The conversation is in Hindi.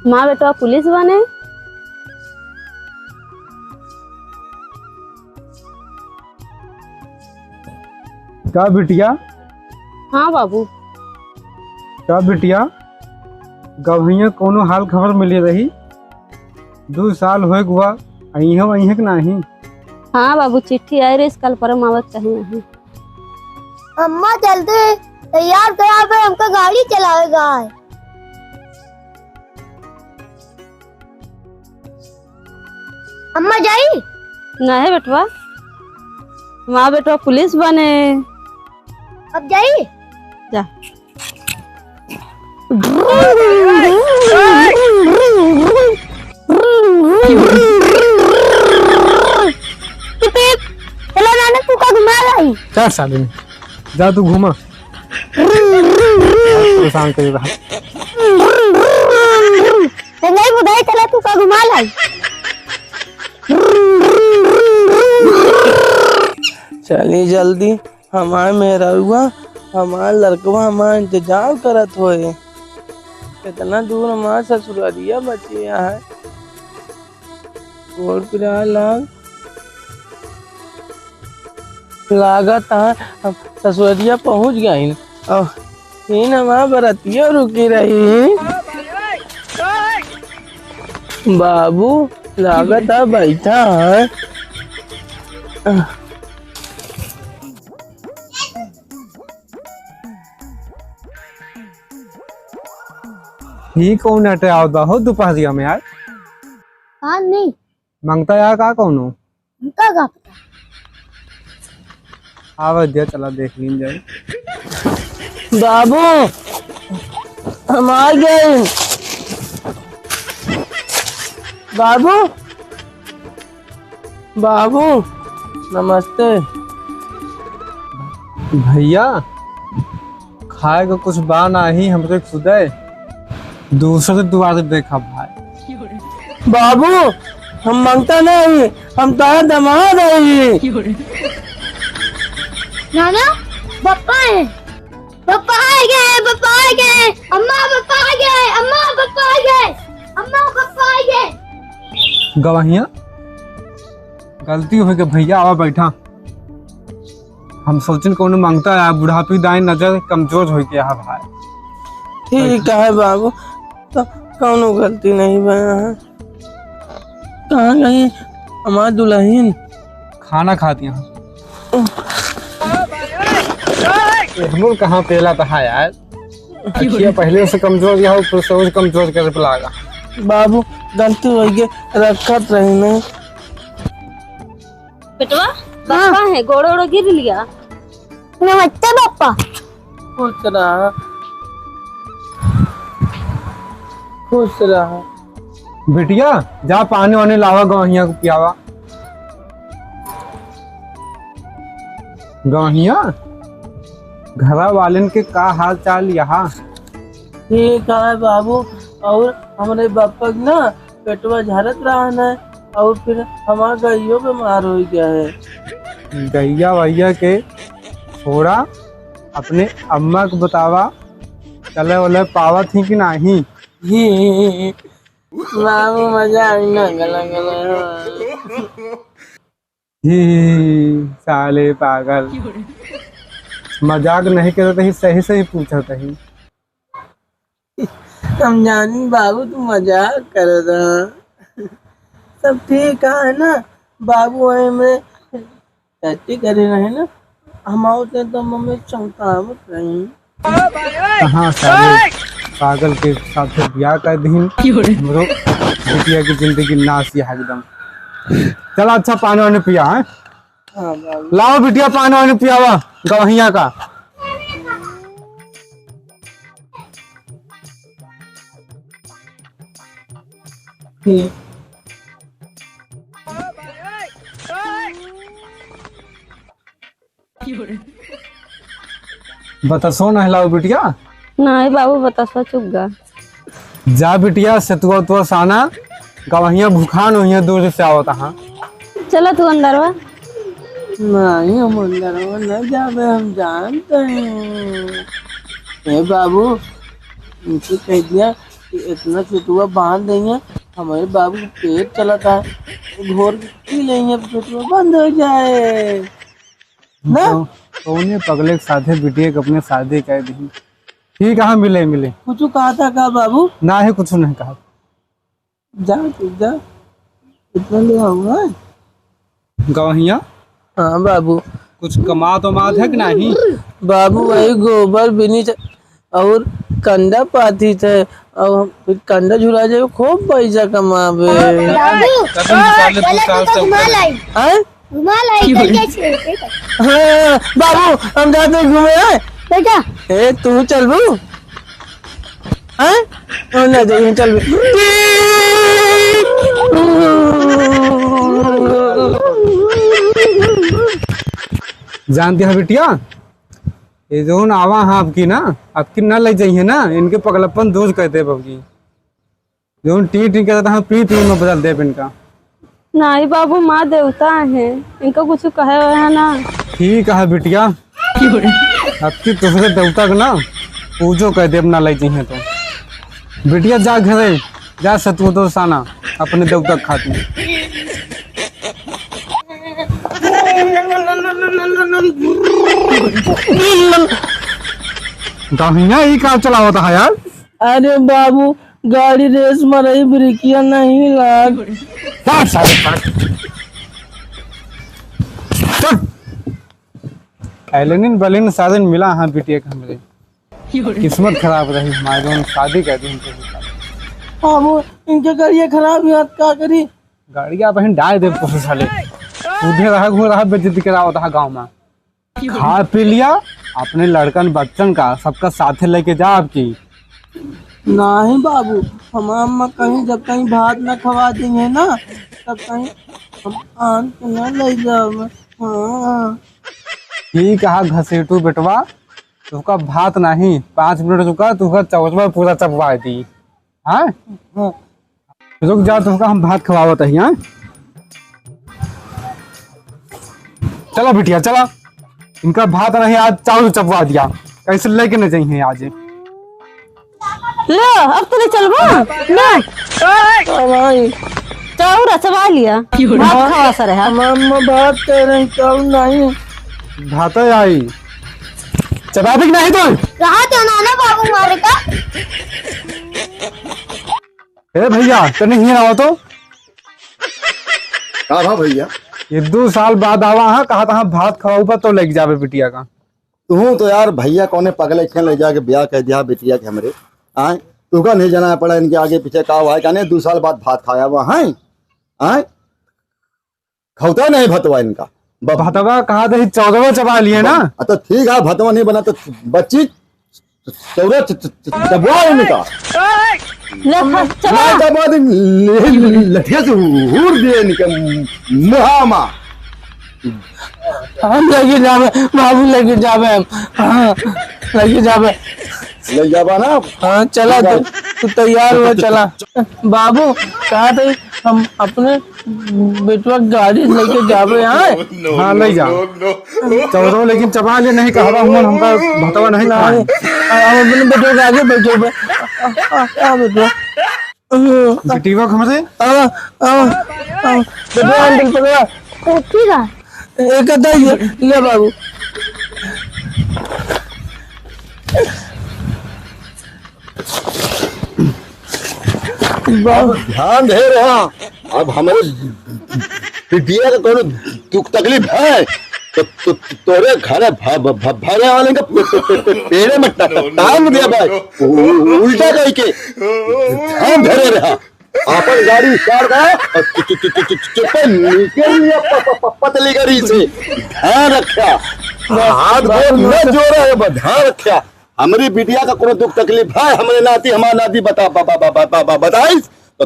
माँ बेटा पुलिस बने। का बिटिया? हाँ बाबू। का बिटिया गवैया कोनो हाल खबर मिली रही? 2 साल हो गुआ अही के नहीं। हाँ बाबू चिट्ठी आई रही कल परम आवत कहीं नहीं। अम्मा जल्दी तैयार करा पे हमका गाड़ी चलावेगा है। अम्मा जाई नहीं बेटवा, माँ बेटा पुलिस बने। अब जाई जा। चलो नाना तू का घुमा लाई। 4 साल में जा तू घूमा परेशान कर रहा। नहीं बुधाई चला तू का घुमा लाई। चली जल्दी हमार मेरा हुआ हमार लड़कवा हमार इंतजार करत होए। कितना दूर हमार ससुरालिया बची है। गोड़ पिरा लागत है हम ससुरालिया पहुंच गई। और इन हमार बरतिया रुकी रही। बाबू लागत है बैठा है। ही कौन अटे आवत बा हो दोपहरिया में यार? हाँ नहीं मांगता यार का कौन हो? उनका का पता। आवत दिया चला देख लीन जाए। बाबू हम आ गए। बाबू बाबू नमस्ते। भैया खाए को कुछ बा नहीं हमरे खुदे दूसरे द्वार देखा भाई। बाबू हम मांगता नहीं हम तारा दमाद है। नाना पापा है। पापा आ गए पापा आ गए। अम्मा पापा आ गए। अम्मा पापा आ गए। अम्मा पापा आ गए। गवाहिया गलती हो गई भैया आवा बैठा। हम सोचन कोनो मांगता है बुढ़ापी दाई नजर कमजोर हो गया भाई। ठीक है बाबू तो कौनो गलती नहीं बना है। कहाँ गई हमार दुल्हन? खाना खाती हैं हम कहाँ पेला था यार। अखिया पहले से कमजोर या ऊपर से और कमजोर कर लागा। बाबू गलती हो गई रखत रही नहीं। बेटवा पापा है गोड़ो ओड़ो गिर लिया। नमस्ते पापा। खुश रहा खुश रहा। बिटिया जा पानी वानी लावा गवहिया को पियावा। गवहिया घरा वालन के का हाल चाल यहाँ? ठीक है बाबू। और हमारे बापा ना पेटवा झाड़त रहा है और फिर हमारा गैयो बीमार हो गया है। गैया वैया के थोड़ा अपने अम्मा को बतावा चले वाले पावा थी कि नहीं। बाबू मजा आई ना गला गला। साले पागल मजाक नहीं करते ही सही सही पूछते ही। हम जानी बाबू तू मजाक कर रहा। सब ठीक है ना बाबू? में टट्टी करे रहे ना हम आते तो मम्मी चौंकावत रही। कहाँ साले पागल के साथ ब्याह कर दी हमरो बिटिया की जिंदगी नाश है एकदम। चल अच्छा पानी वानी पिया है। हाँ बाबू। लाओ बिटिया पानी वानी पियावा गवहिया का। ठीक। बता सो न हिलाओ बिटिया। नहीं बाबू बता सो चुप गा। जा बिटिया सतुआ तो साना गवहिया भूखान हो दूर से आवत। हाँ चलो तू अंदर वा। नहीं हम अंदर न जावे हम जानते हैं। ए बाबू उनसे कह दिया कि इतना चुटुआ बांध देंगे हमारे बाबू को पेट चलाता है, घोर के पी लेंगे चुटुआ बंद हो जाए ना। तो उन्हें पगले के साथे बिटिया के अपने शादी कह दी। ठीक है, मिले मिले। कुछ कहा था का बाबू? ना है, कुछ नहीं कहा। जा तू जा, इतना ले आऊंगा। गवहिया हाँ बाबू। कुछ कमा तो मात है कि नहीं? बाबू वही गोबर बिनी और कंडा पाती थे और फिर कंडा झुला जाए खूब पैसा कमावे। बाबू पहले चलो तो घुमा लाई, हैं? घुमा लाई कैसे? हाँ, बाबू हम जाते घूमे हैं। बेटा ए तू चल बू हैं? और ना जाइए चल जानती है बिटिया, ये जो आवा हाँ आपकी ना लग जाइए ना, इनके पगलपन दोष कहते हैं बाबूजी। जो टी टी कहता है पी पी में बदल दे इनका। नहीं बाबू, माँ देवता है, इनका कुछ कहे है ना। ठीक है बिटिया, आपकी दूसरे देवता को ना पूजो कह दे अपना लग जाइए तो। बिटिया जा घरे जा, सतु तो साना अपने देवता खाती। गाभिया ही काम चला होता है यार। अरे बाबू गाड़ी रेस में रही, ब्रेकिया नहीं लाग। एलेनिन बलिन साधन मिला हाँ बिटिया का हमरे। किस्मत खराब रही हमारी, शादी कर दी इनके साथ। बाबू इनके गाड़ियाँ खराब हुआ क्या करी? गाड़िया बहन डाल दे पुलिस वाले। उधर रहा घूम रहा बेइज्जती करा होता है गाँव में। खा पी लिया अपने लड़कन बच्चन का सबका साथे लेके जा आपकी। नहीं बाबू, हमारा अम्मा कहीं जब कहीं भात न खवा देंगे ना तब कहीं हम आन के न ले जाओ। हाँ ठीक है घसेटू बेटवा, तुका भात नहीं 5 मिनट रुका, तुका चौचवा पूरा चपवा दी। हाँ रुक जा, तुका हम भात खवावत है। हाँ चला बिटिया चला, इनका भात नहीं आज चावल चपवा दिया, कैसे लेके न चाहिए आज। ले अब तो नहीं चलबो ले, भाई चाउर चबा लिया, भात खावा सर है। हमारा अम्मा बात कह रही चावल नहीं। भात आई चबा भी नहीं तो। रहा तो ना बाबू मारे का। ए भैया तो नहीं रहा तो। हाँ भैया, ये 2 साल बाद आवा हाँ, कहा था भात खवाऊबा तो लग जावे बिटिया का। तू तो यार भैया कौने पगले खेल ले जाके ब्याह कह दिया बिटिया के हमरे। आए तुका नहीं जाना पड़ा इनके आगे पीछे का हुआ है, कहने 2 साल बाद भात खाया हुआ है। आए खौता नहीं भतवा इनका। भतवा कहा था 14वां चबा लिए ना। तो ठीक है, भतवा नहीं बना तो बच्ची 14 चबवा इनका। ले चबा लठिया से हूर दिए इनके मुहामा। हम लेके जावे बाबू, लेके जावे हम। हाँ लेके जावे, ले जावा ना। हाँ चला तू तैयार हुआ चला। बाबू कहा था हम अपने बेटवा गाड़ी लेके जावे। हाँ ले जा 14, लेकिन चबा ले नहीं कहा हमका भतवा नहीं कहा। हम अपने बेटवा के आगे बैठे बेटवा बिटिया हमसे बेटवा अंकल पकड़ा। ठीक है एक ले बाबू। ध्यान दे रहा, अब हमारे बिटिया का कोनो दुख तकलीफ है तो तोरे घर भरे वाले का पेड़े में टांग दिया भाई, उल्टा कह के ध्यान धरे रहा। अपन गाड़ी स्टार्ट करा और निकल लिया पतली गाड़ी से। ध्यान रखा, हाथ गोर न जोड़ा है, ध्यान रखा। हमारी बिटिया का कोनो दुख तकलीफ है, हमारे नाती हमारा नाती बताइस तो